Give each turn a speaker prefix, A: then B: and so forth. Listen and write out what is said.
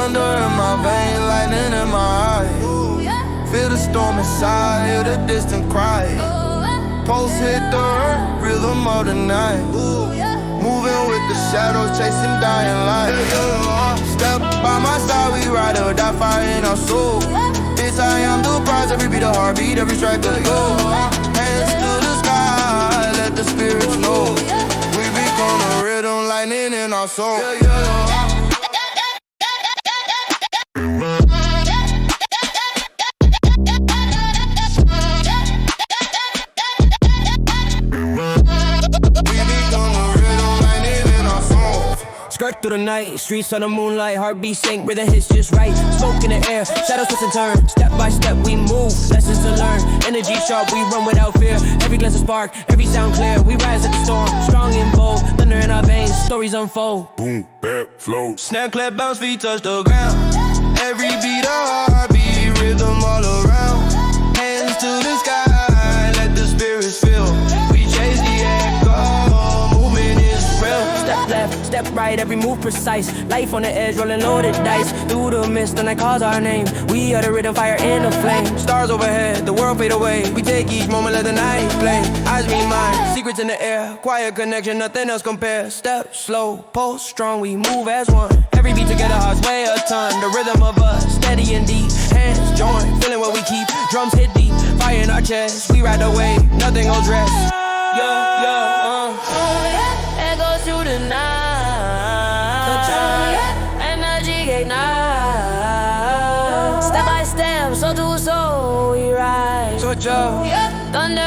A: Thunder in my veins, lightning in my eyes. Feel the storm inside, hear the distant cry. Pulse hit the earth, rhythm of the night. Moving with the shadows, chasing dying light. Step by my side, we ride or die, fire in our soul. This I am the prize, every beat a heartbeat, every strike a goal. Hands to the sky, let the spirits know. We become the rhythm, lightning in our soul.
B: Skirt through the night, streets on the moonlight, heartbeat sync, rhythm hits just right. Smoke in the air, shadows twist and turn. Step by step we move, lessons to learn. Energy sharp, we run without fear. Every glance a spark, every sound clear. We rise at the storm, strong and bold. Thunder in our veins, stories unfold.
C: Boom, bap, flow.
A: Snap, clap, bounce, feet touch the ground. Every beat a heartbeat, rhythm all around. Hands to the sky, let the spirits feel. We chase the echo, movement is real.
B: Step left, step right, every move precise. Life on the edge, rolling loaded dice. Through the mist, and I calls our name. We are the rhythm, fire in the flame. Stars overhead, the world fade away. We take each moment, let the night play. Eyes meet mine, secrets in the air. Quiet connection, nothing else compares. Step slow, pulse strong, we move as one. Every beat together, hearts weigh a ton. The rhythm of us, steady and deep. Hands join, feeling what we keep. Drums hit deep, fire in our chest. We ride the wave, nothing goes rest.
D: Echoes through the night. Energy ignite. Step by step, soul to soul, we rise.
A: So,
D: Thunder